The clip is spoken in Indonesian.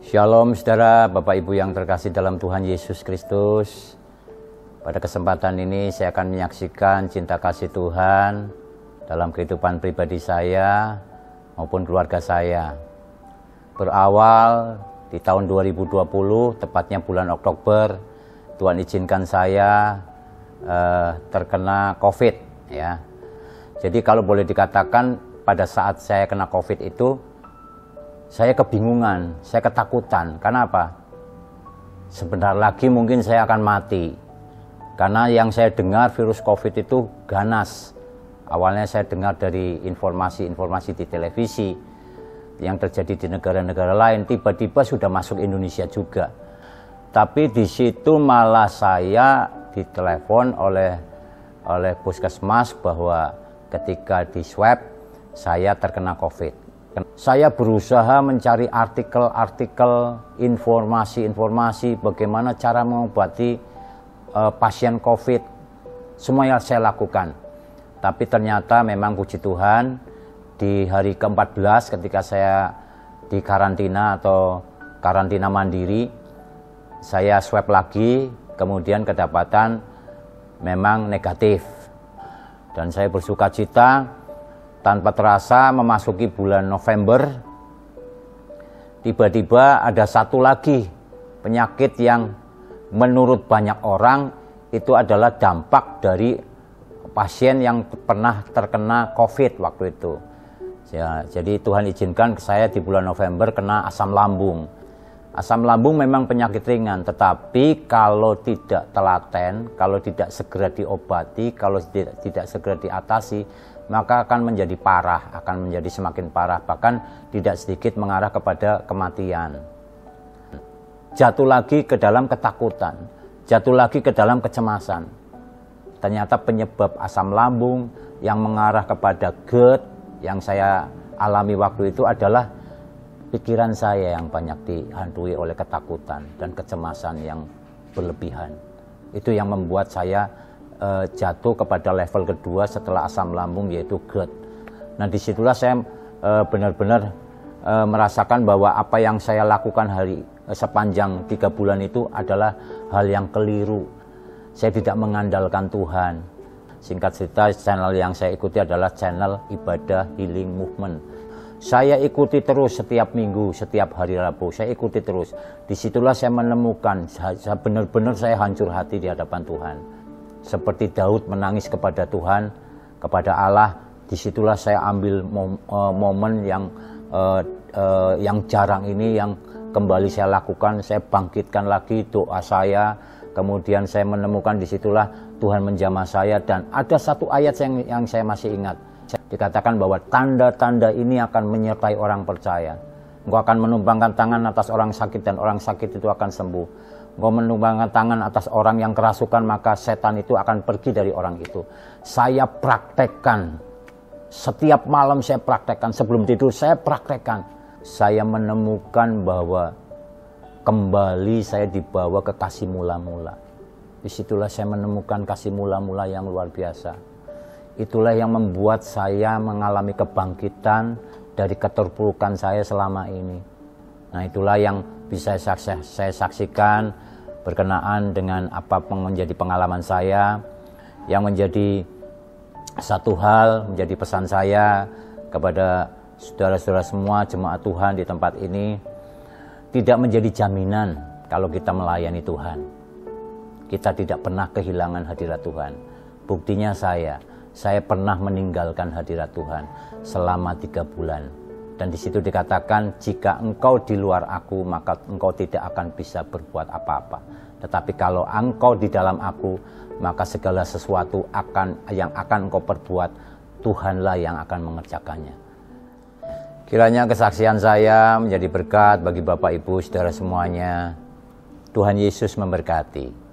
Shalom saudara, Bapak Ibu yang terkasih dalam Tuhan Yesus Kristus. Pada kesempatan ini saya akan menyaksikan cinta kasih Tuhan dalam kehidupan pribadi saya maupun keluarga saya. Berawal di tahun 2020, tepatnya bulan Oktober, Tuhan izinkan saya terkena COVID ya. Jadi kalau boleh dikatakan pada saat saya kena COVID itu saya kebingungan, saya ketakutan. Karena apa? Sebentar lagi mungkin saya akan mati. Karena yang saya dengar virus COVID itu ganas. Awalnya saya dengar dari informasi-informasi di televisi yang terjadi di negara-negara lain, tiba-tiba sudah masuk Indonesia juga. Tapi di situ malah saya ditelepon oleh puskesmas bahwa ketika di swab saya terkena COVID. Saya berusaha mencari artikel-artikel, informasi-informasi bagaimana cara mengobati pasien COVID. Semuanya saya lakukan. Tapi ternyata memang puji Tuhan, di hari ke-14 ketika saya di karantina atau karantina mandiri, saya swab lagi, kemudian kedapatan memang negatif. Dan saya bersuka cita. Tanpa terasa memasuki bulan November, tiba-tiba ada satu lagi penyakit yang menurut banyak orang itu adalah dampak dari pasien yang pernah terkena COVID waktu itu. Ya, jadi Tuhan izinkan saya di bulan November kena asam lambung. Asam lambung memang penyakit ringan, tetapi kalau tidak telaten, kalau tidak segera diobati, kalau tidak segera diatasi, maka akan menjadi parah, akan menjadi semakin parah, bahkan tidak sedikit mengarah kepada kematian. Jatuh lagi ke dalam ketakutan, jatuh lagi ke dalam kecemasan. Ternyata penyebab asam lambung yang mengarah kepada GERD yang saya alami waktu itu adalah pikiran saya yang banyak dihantui oleh ketakutan dan kecemasan yang berlebihan. Itu yang membuat saya jatuh kepada level kedua setelah asam lambung, yaitu GERD. Nah, disitulah saya benar-benar merasakan bahwa apa yang saya lakukan sepanjang 3 bulan itu adalah hal yang keliru. Saya tidak mengandalkan Tuhan. Singkat cerita, channel yang saya ikuti adalah channel Ibadah Healing Movement. Saya ikuti terus setiap minggu, setiap hari Rabu, saya ikuti terus. Disitulah saya menemukan, benar-benar saya hancur hati di hadapan Tuhan. Seperti Daud menangis kepada Tuhan, kepada Allah, disitulah saya ambil momen yang jarang ini, yang kembali saya lakukan. Saya bangkitkan lagi doa saya, kemudian saya menemukan disitulah Tuhan menjamah saya. Dan ada satu ayat yang saya masih ingat, dikatakan bahwa tanda-tanda ini akan menyertai orang percaya. Engkau akan menumpangkan tangan atas orang sakit dan orang sakit itu akan sembuh. Engkau menumpangkan tangan atas orang yang kerasukan, maka setan itu akan pergi dari orang itu. Saya praktekkan. Setiap malam saya praktekkan. Sebelum tidur saya praktekkan. Saya menemukan bahwa kembali saya dibawa ke kasih mula-mula. Disitulah saya menemukan kasih mula-mula yang luar biasa. Itulah yang membuat saya mengalami kebangkitan dari keterpurukan saya selama ini. Nah, itulah yang bisa saya saksikan berkenaan dengan apa menjadi pengalaman saya, yang menjadi satu hal, menjadi pesan saya kepada saudara-saudara semua jemaat Tuhan di tempat ini, tidak menjadi jaminan kalau kita melayani Tuhan. Kita tidak pernah kehilangan hadirat Tuhan. Buktinya saya pernah meninggalkan hadirat Tuhan selama 3 bulan. Dan di situ dikatakan, jika engkau di luar aku, maka engkau tidak akan bisa berbuat apa-apa. Tetapi kalau engkau di dalam aku, maka segala sesuatu yang akan engkau perbuat, Tuhanlah yang akan mengerjakannya. Kiranya kesaksian saya menjadi berkat bagi Bapak Ibu saudara semuanya. Tuhan Yesus memberkati.